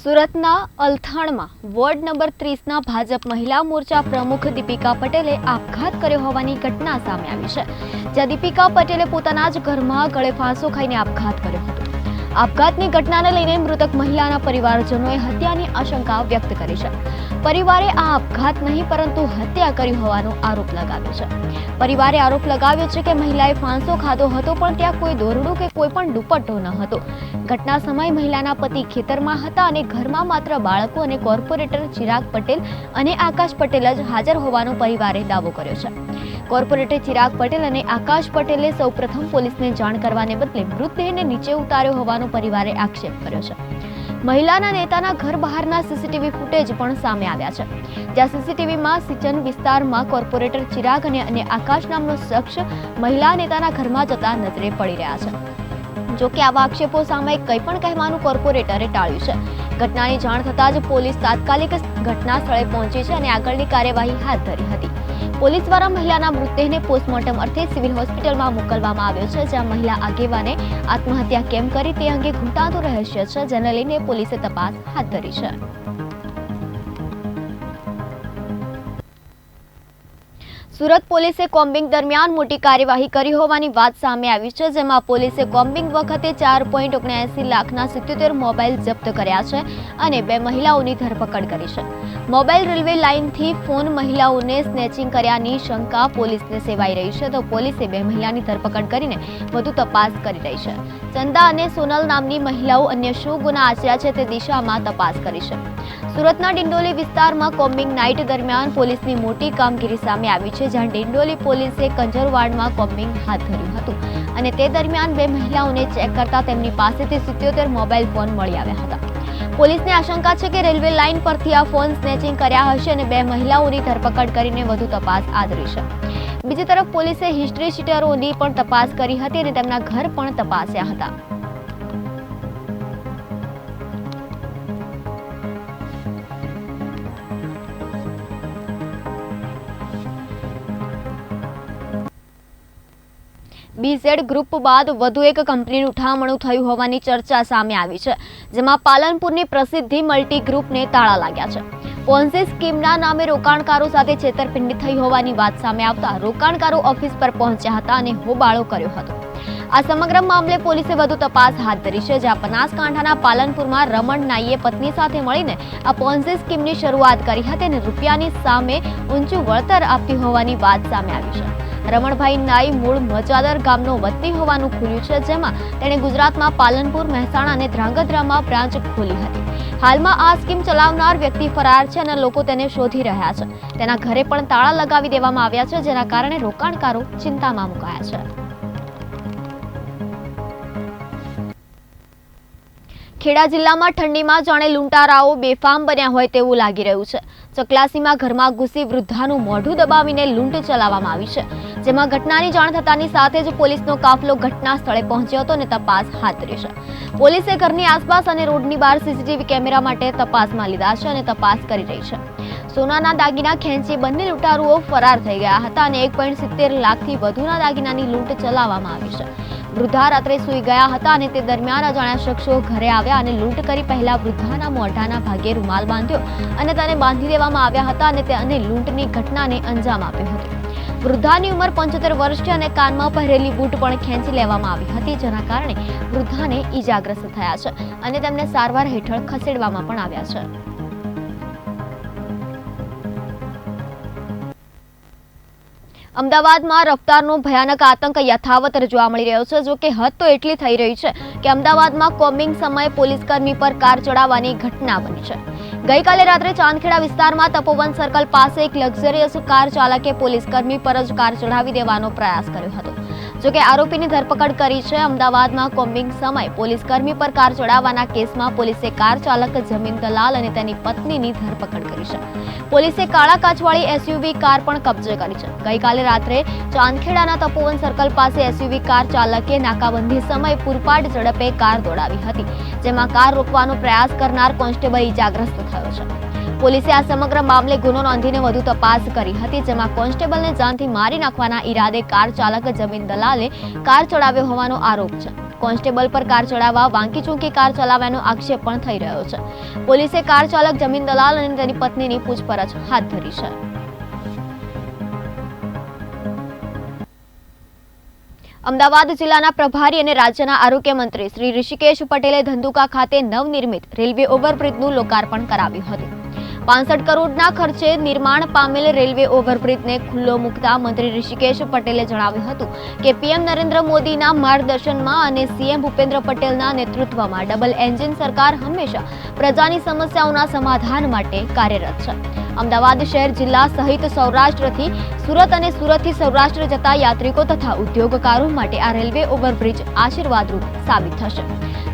સુરતના અલથાણમાં ward number 30ના Bhajap મહિલા મોરચા પ્રમુખ દીપિકા પટેલે આપઘાત કર્યો હોવાની ઘટના સામે આવી છે, જ્યાં દીપિકા પટેલે પોતાના જ ઘરમાં ગળે ફાંસો ખાઈને આપઘાત કર્યો હતો। આપઘાતની ઘટનાને લઈને મૃતક મહિલાના પરિવારજનોએ હત્યાની આશંકા વ્યક્ત કરી છે। પરિવારે આ આપઘાત નહીં પરંતુ હત્યા કરી હોવાનો આરોપ લગાવ્યો છે। પરિવારે આરોપ લગાવ્યો છે કે મહિલાએ ફાંસો ખાધો હતો, પણ ત્યાં કોઈ દોરડું કે કોઈ પણ દુપટ્ટો ન હતો। ઘટના સમયે મહિલાના પતિ ખેતરમાં હતા અને ઘરમાં માત્ર બાળકો અને કોર્પોરેટર ચિરાગ પટેલ અને આકાશ પટેલ જ હાજર હોવાનો પરિવારે દાવો કર્યો છે। કોર્પોરેટર ચિરાગ પટેલ અને આકાશ પટેલે સૌપ્રથમ પોલીસને જાણ કરવાને બદલે મૃતદેહને નીચે ઉતાર્યો હોવાનો પરિવારે આક્ષેપ કર્યો છે। મહિલાના નેતાના ઘર બહારના સીસીટીવી ફૂટેજ પણ સામે આવ્યા છે, જ્યાં સીસીટીવીમાં સિંચન વિસ્તારમાં કોર્પોરેટર ચિરાગ અને આકાશ નામનો શખ્સ મહિલા નેતાના ઘરમાં જતા નજરે પડી રહ્યા છે। જો કે આવા આક્ષેપો સામે કંઈ પણ કહેવાનું કોર્પોરેટરે ટાળ્યું છે। ઘટનાની જાણ થતાં જ પોલીસ તાત્કાલિક ઘટના સ્થળે પહોંચી છે અને આગળની કાર્યવાહી હાથ ધરી હતી। પોલીસ દ્વારા મહિલાના મૃતદેહને પોસ્ટમોર્ટમ અર્થે સિવિલ હોસ્પિટલમાં મોકલવામાં આવ્યો છે, જ્યાં મહિલા આગેવાને આત્મહત્યા કેમ કરી તે અંગે ઘૂંટાતું રહસ્ય છે, જેને લઈને પોલીસે તપાસ હાથ ધરી છે। સુરત પોલીસે કોમ્બિંગ દરમિયાન મોટી કાર્યવાહી કરી હોવાની વાત સામે આવી છે, જેમાં પોલીસે કોમ્બિંગ વખતે 4.79 લાખના 77 મોબાઈલ જપ્ત કર્યા છે અને 2 મહિલાઓની ધરપકડ કરી છે। મોબાઈલ રેલવે લાઇનથી ફોન મહિલાઓને સ્નેચિંગ કર્યાની શંકા પોલીસને સેવાઈ રહી છે, તો પોલીસે 2 મહિલાની ધરપકડ કરીને વધુ તપાસ કરી રહી છે। ચંદા અને સોનલ નામની મહિલાઓ અન્ય શું ગુના આચર્યા છે તે દિશામાં તપાસ કરી છે। સુરતના ડિંડોલી વિસ્તારમાં કોમ્બિંગ નાઇટ દરમિયાન પોલીસની મોટી કામગીરી સામે આવી છે, જ્યાં ડિંડોલી પોલીસે કંજરવાડમાં કોમ્બિંગ હાથ ધર્યું હતું અને તે દરમિયાન 2 મહિલાઓને ચેક કરતા તેમની પાસેથી 77 મોબાઈલ ફોન મળી આવ્યા હતા। પોલીસને આશંકા છે કે રેલવે લાઇન પરથી આ ફોન સ્નેચિંગ કર્યા હશે અને 2 મહિલાઓની ધરપકડ કરીને વધુ તપાસ આદરી છે। બીજી તરફ પોલીસે હિસ્ટ્રી શીટરોની પણ તપાસ કરી હતી અને તેમના ઘર પણ તપાસ્યા હતા। બીઝેડ ગ્રુપ બાદ વધુ એક કંપનીનું ઉઠામણું થયું હોવાની ચર્ચા સામે આવી છે, જેમાં પાલનપુરની પ્રસિદ્ધિ મલ્ટી ગ્રુપને તાળા લાગ્યા છે। પોન્ઝી સ્કીમના નામે રોકાણકારો સાથે છેતરપિંડી થઈ હોવાની વાત સામે આવતા રોકાણકારો ઓફિસ પર પહોંચ્યા હતા અને હોબાળો કર્યો હતો। આ સમગ્ર મામલે પોલીસે વધુ તપાસ હાથ ધરી છે, જ્યાં બનાસકાંઠાના પાલનપુરમાં રમણ નાઈએ પત્ની સાથે મળીને આ પોન્ઝી સ્કીમની શરૂઆત કરી હતી અને રૂપિયાની સામે ઊંચું વળતર આપતી હોવાની વાત સામે આવી છે। રમણભાઈ નાઈ મૂળ મજાદર ગામનો વતની હોવાનું ખુલ્યું છે, જેમાં તેણે ગુજરાતમાં પાલનપુર, મહેસાણા અને ધ્રાંગધ્રામાં બ્રાન્ચ ખોલી હતી। હાલમાં આ સ્કીમ ચલાવનાર વ્યક્તિ ફરાર છે અને લોકો તેને શોધી રહ્યા છે। તેના ઘરે પણ તાળા લગાવી દેવામાં આવ્યા છે, જેના કારણે રોકાણકારો ચિંતામાં મુકાયા છે। ખેડા જિલ્લામાં ઠંડીમાં જાણે લૂંટારાઓ બેફામ બન્યા હોય તેવું લાગી રહ્યું છે। ચકલાસીમાં ઘરમાં ઘૂસી વૃદ્ધાનું મોઢું દબાવીને લૂંટ ચલાવવામાં આવી છે, જેમાં ઘટનાની જાણ થતાની સાથે જ પોલીસનો કાફલો ઘટના સ્થળે પહોંચ્યો હતો અને તપાસ હાથ ધરી છે। પોલીસે ઘરની આસપાસ અને રોડની બહાર સીસીટીવી કેમેરા માટે તપાસમાં લીધા છે અને તપાસ કરી રહી છે। સોનાના દાગીના ખેંચી બંને લૂંટારુઓ ફરાર થઈ ગયા હતા અને 1.70 લાખથી વધુના દાગીનાની લૂંટ ચલાવવામાં આવી છે। વૃદ્ધા રાત્રે સૂઈ ગયા હતા અને તે દરમિયાન અજાણ્યા શખ્સો ઘરે આવ્યા અને લૂંટ કરી પહેલા વૃદ્ધાના મોઢાના ભાગે રૂમાલ બાંધ્યો અને તેને બાંધી દેવામાં આવ્યા હતા અને લૂંટની ઘટનાને અંજામ આપ્યો હતો। વૃદ્ધાની ઉંમર 75 વર્ષ છે અને કાનમાં પહેરેલી બૂટ પણ ખેંચી લેવામાં આવી હતી, જેના કારણે વૃદ્ધાને ઈજાગ્રસ્ત થયા છે અને તેમને સારવાર હેઠળ ખસેડવામાં પણ આવ્યા છે। અમદાવાદમાં રફતારનો ભયાનક આતંક યથાવત જોવા મળી રહ્યો છે। જો કે હદ તો એટલી થઈ રહી છે કે અમદાવાદમાં કોમ્બિંગ સમયે પોલીસકર્મી પર કાર ચડાવવાની ઘટના બની છે। ગઈકાલે રાત્રે ચાંદખેડા વિસ્તારમાં તપોવન સર્કલ પાસે એક લક્ઝરિયસ કાર ચાલકે પોલીસકર્મી પર જ કાર ચડાવી દેવાનો પ્રયાસ કર્યો હતો। જો કે આરોપીની ધરપકડ કરી છે। અમદાવાદમાં કોમ્બિંગ સમયે પોલીસકર્મી પર કાર ચડાવવાના કેસમાં પોલીસે કાર ચાલક જમીન દલાલ અને તેની પત્નીની ધરપકડ કરી છે। પોલીસે કાળા કાચવાળી એસયુવી કાર પણ કબજે કરી છે। ગઈકાલે રાત્રે ચાંદખેડાના તપોવન સર્કલ પાસે એસયુવી કાર ચાલકે નાકાબંધી સમયે પૂરપાટ ઝડપે કાર દોડાવી હતી, જેમાં કાર રોકવાનો પ્રયાસ કરનાર કોન્સ્ટેબલ ઈજાગ્રસ્ત થયો છે। પોલીસે આ સમગ્ર મામલે ગુનો નોંધીને વધુ તપાસ કરી હતી, જેમાં કોન્સ્ટેબલને જાનથી મારી નાખવાના ઈરાદે કાર ચાલક જમીન દલાલે કાર ચડાવ્યો હોવાનો આરોપ છે। કોન્સ્ટેબલ પર કાર ચડાવવા વાંકી ચૂંકી કાર ચલાવવાનો આક્ષેપ પણ થઈ રહ્યો છે. પોલીસે કાર ચાલક જમીન દલાલ અને તેની પત્નીની પૂછપરછ હાથ ધરી છે. અમદાવાદ જિલ્લાના પ્રભારી અને રાજ્યના આરોગ્ય મંત્રી શ્રી ઋષિકેશ પટેલે ધંધુકા ખાતે નવનિર્મિત રેલવે ઓવરબ્રિજનું લોકાર્પણ કરાવ્યું હતું. 65 કરોડના ખર્ચે નિર્માણ પામેલ રેલવે ઓવરબ્રિજને ખુલ્લો મૂકતા મંત્રી ઋષિકેશ પટેલે જણાવ્યું હતું કે પીએમ નરેન્દ્ર મોદીના માર્ગદર્શનમાં અને સીએમ ભૂપેન્દ્ર પટેલના નેતૃત્વમાં ડબલ એન્જિન સરકાર હંમેશા પ્રજાની સમસ્યાઓના સમાધાન માટે કાર્યરત છે. અમદાવાદ શહેર જિલ્લા સહિત સૌરાષ્ટ્રથી સુરત અને સુરતથી સૌરાષ્ટ્ર જતા યાત્રિકો તથા ઉદ્યોગકારો માટે આ રેલવે ઓવરબ્રિજ આશીર્વાદરૂપ સાબિત થશે.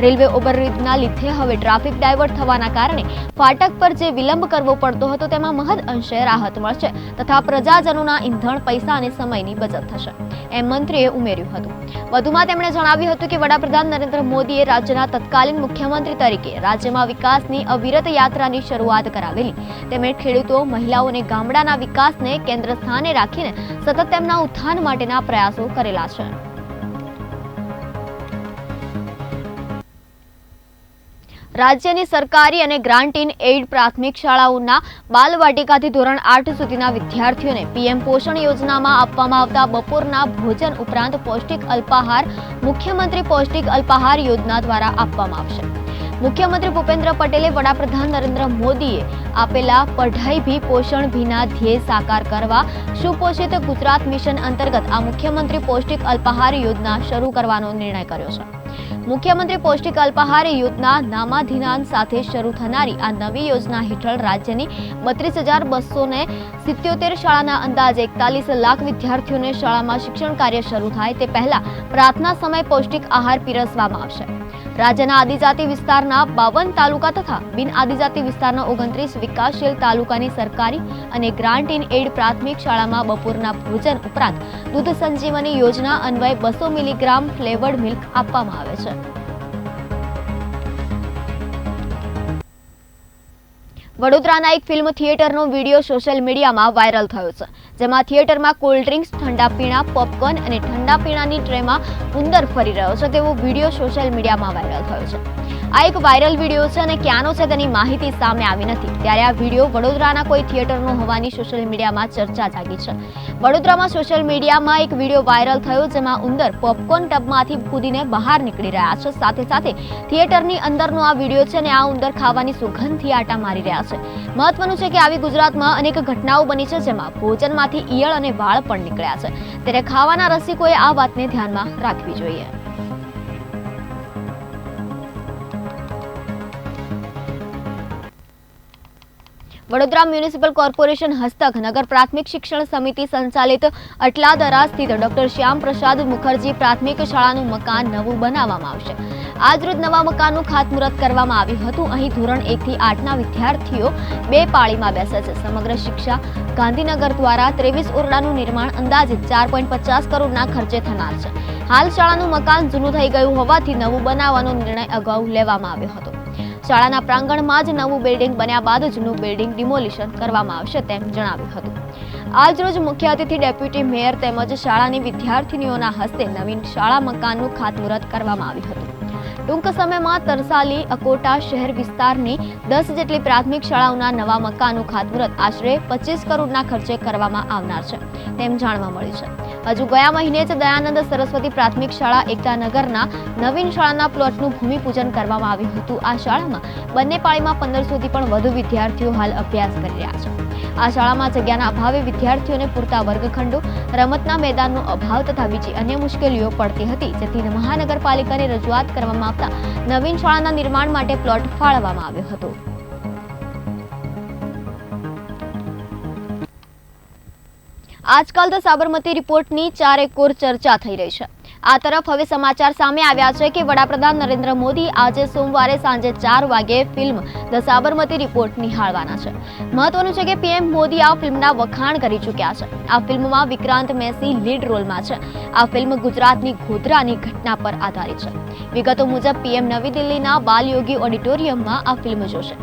રેલવે ઓવરબ્રિજના લીધે હવે ટ્રાફિક ડાયવર્ટ થવાના કારણે ફાટક પર જે વિલંબ કરવો પડતો હતો તેમાં મહદ અંશે રાહત મળશે તથા પ્રજાજનોના ઈંધણ, પૈસા અને સમયની બચત થશે, એમ મંત્રીએ ઉમેર્યું હતું. વધુમાં તેમણે જણાવ્યું હતું કે વડાપ્રધાન નરેન્દ્ર મોદીએ રાજ્યના તત્કાલીન મુખ્યમંત્રી તરીકે રાજ્યમાં વિકાસની અવિરત યાત્રાની શરૂઆત કરાવેલી. તેમણે ખેડૂતો, મહિલાઓ અને ગામડાના વિકાસને કેન્દ્ર સ્થાને રાખીને સતત તેમના ઉત્થાન માટેના પ્રયાસો કરેલા છે. રાજ્યની સરકારી અને ગ્રાન્ટ ઇન એઇડ પ્રાથમિક શાળાઓના બાલવાટિકાથી ધોરણ 8 સુધીના વિદ્યાર્થીઓને પીએમ પોષણ યોજનામાં આપવામાં આવતા બપોરના ભોજન ઉપરાંત પૌષ્ટિક અલ્પાહાર મુખ્યમંત્રી પૌષ્ટિક અલ્પાહાર યોજના દ્વારા આપવામાં આવશે. મુખ્યમંત્રી ભૂપેન્દ્ર પટેલે વડાપ્રધાન નરેન્દ્ર મોદીએ આપેલા પઢાઈ ભી પોષણ ભીના ધ્યેય સાકાર કરવા સુપોષિત ગુજરાત મિશન અંતર્ગત આ મુખ્યમંત્રી પૌષ્ટિક અલ્પાહાર યોજના શરૂ કરવાનો નિર્ણય કર્યો છે. મુખ્યમંત્રી પૌષ્ટિક અલ્પાહાર યોજના નામાધીનાન સાથે શરૂ થનારી આ નવી યોજના હેઠળ રાજ્યની 32,277 શાળાના અંદાજે 41 લાખ વિદ્યાર્થીઓને શાળામાં શિક્ષણ કાર્ય શરૂ થાય તે પહેલા પ્રાર્થના સમય પૌષ્ટિક આહાર પીરસવામાં આવશે. રાજ્યના આદિજાતિ વિસ્તારના 52 તાલુકા તથા બિન આદિજાતિ વિસ્તારના 29 વિકાસશીલ તાલુકાની સરકારી અને ગ્રાન્ટ ઇન એઇડ પ્રાથમિક શાળામાં બપોરના ભોજન ઉપરાંત દૂધ સંજીવની યોજના અન્વયે 200 મિલીગ્રામ ફ્લેવર્ડ મિલ્ક આપવામાં આવે છે. વડોદરાના એક ફિલ્મ થિયેટરનો વિડીયો સોશિયલ મીડિયામાં વાયરલ થયો છે, જેમાં થિયેટરમાં કોલ્ડ ડ્રિંક્સ, ઠંડા પીણા, પોપકોર્ન અને ઠંડા પીણાની ટ્રેમાં ઉંદર ફરી રહ્યો છે તેવો વિડીયો સોશિયલ મીડિયામાં વાયરલ થયો છે. આ એક વાયરલ વિડીયો છે અને ક્યાંનો છે તેની માહિતી સામે આવી નથી. ત્યારે આ વિડીયો વડોદરાના કોઈ થિયેટરનો હોવાની સોશિયલ મીડિયામાં ચર્ચા જાગી છે. વડોદરામાં સોશિયલ મીડિયામાં એક વિડીયો વાયરલ થયો જેમાં ઉંદર પોપકોર્ન ટબમાંથી કૂદીને બહાર નીકળી રહ્યા છે. સાથે સાથે થિયેટરની અંદરનો આ વિડીયો છે અને આ ઉંદર ખાવાની સુગંધથી આટા મારી રહ્યા છે. મહત્વનું છે કે આવી ગુજરાતમાં અનેક ઘટનાઓ બની છે જેમાં ભોજનમાંથી ઈયળ અને વાળ પણ નીકળ્યા છે. ત્યારે ખાવાના રસિકોએ આ વાતને ધ્યાનમાં રાખવી જોઈએ. વડોદરા મ્યુનિસિપલ કોર્પોરેશન હસ્તક નગર પ્રાથમિક શિક્ષણ સમિતિ સંચાલિત અટલાદરા સ્થિત ડોક્ટર શ્યામ પ્રસાદ મુખર્જી પ્રાથમિક શાળાનું મકાન નવું બનાવવામાં આવશે. આજરોજ નવા મકાનનું ખાતમુહૂર્ત કરવામાં આવ્યું હતું. અહીં ધોરણ 1 થી 8ના વિદ્યાર્થીઓ 2 પાળીમાં બેસે છે. સમગ્ર શિક્ષા ગાંધીનગર દ્વારા 23 ઓરડાનું નિર્માણ અંદાજે 4.50 કરોડના ખર્ચે થનાર છે. હાલ શાળાનું મકાન જૂનું થઈ ગયું હોવાથી નવું બનાવવાનો નિર્ણય અગાઉ લેવામાં આવ્યો હતો. શાળાના પ્રાંગણમાં જ નવું બિલ્ડિંગ બન્યા બાદ જૂનું બિલ્ડિંગ ડિમોલિશન કરવામાં આવશે તેમ જણાવ્યું હતું. આજરોજ મુખ્ય અતિથિ ડેપ્યુટી મેયર તેમજ શાળાની વિદ્યાર્થીનીઓના હસ્તે નવીન શાળા મકાનનું ખાતમુહૂર્ત કરવામાં આવ્યું હતું. ટૂંક સમયમાં તરસાલી, અકોટા શહેર વિસ્તારની 10 જેટલી પ્રાથમિક શાળાઓના નવા મકાનનું ખાતમુહૂર્ત આશરે 25 કરોડના ખર્ચે કરવામાં આવનાર છે તેમ જાણવા મળ્યું છે. હજુ ગયા મહિને જ દયાનંદ સરસ્વતી પ્રાથમિક શાળા એકતાનગરના નવીન શાળાના પ્લોટનું ભૂમિપૂજન કરવામાં આવ્યું હતું. આ શાળામાં બંને પાળીમાં 1500થી પણ વધુ વિદ્યાર્થીઓ હાલ અભ્યાસ કરી રહ્યા છે. આ શાળામાં જગ્યાના અભાવે વિદ્યાર્થીઓને પૂરતા વર્ગખંડો, રમતના મેદાનનો અભાવ તથા બીજી અન્ય મુશ્કેલીઓ પડતી હતી, જેથી મહાનગરપાલિકાને રજૂઆત કરવામાં આવતા નવીન શાળાના નિર્માણ માટે પ્લોટ ફાળવવામાં આવ્યો હતો. આજકાલ તો સાબરમતી રિપોર્ટની ચારેકોર ચર્ચા થઈ રહી છે. આ તરફ હવે સમાચાર સામે આવ્યા છે કે વડાપ્રધાન નરેન્દ્ર મોદી આજે સોમવારે સાંજે 4 વાગે ફિલ્મ ધ સાબરમતી રિપોર્ટ નિહાળવાના છે. મહત્વનું છે કે પીએમ મોદી આ ફિલ્મના વખાણ કરી ચૂક્યા છે. આ ફિલ્મમાં વિક્રાંત મેસી લીડ રોલમાં છે. આ ફિલ્મ ગુજરાતની ગોધરાની ઘટના પર આધારિત છે. વિગતો મુજબ પીએમ નવી દિલ્હીના બાલયોગી ઓડિટોરિયમમાં આ ફિલ્મ જોશે.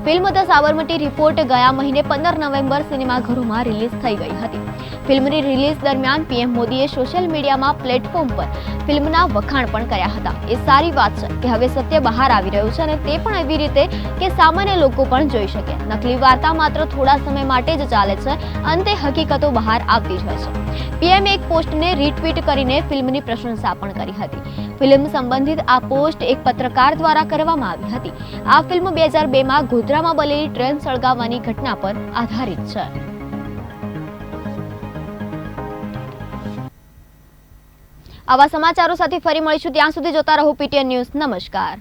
ફિલ્મ ધ સાબરમતી રિપોર્ટ ગયા મહિને 15 નવેમ્બર સિનેમાઘરોમાં રિલીઝ થઈ ગઈ હતી. ફિલ્મની રિલીઝ દરમિયાન પીએમ મોદીએ સોશિયલ મીડિયામાં પ્લેટફોર્મ પર ફિલ્મના વખાણ પણ કર્યા હતા. એ સારી વાત છે કે હવે સત્ય બહાર આવી રહ્યું છે, અને તે પણ એવી રીતે કે સામાન્ય લોકો પણ જોઈ શકે. નકલી વાર્તા માત્ર થોડા સમય માટે જ ચાલે છે, અંતે હકીકતો બહાર આવતી જ હોય છે. પીએમ એક પોસ્ટને રીટ્વીટ કરીને ફિલ્મની પ્રશંસા પણ કરી હતી. ફિલ્મ સંબંધિત આ પોસ્ટ એક પત્રકાર દ્વારા કરવામાં આવી હતી. આ ફિલ્મ 2002માં ગોધરામાં બનેલી ટ્રેન સળગાવવાની ઘટના પર આધારિત છે. આવા સમાચારો સાથે ફરી મળીશું. ત્યાં સુધી જોતા રહો PTN ન્યૂઝ. નમસ્કાર.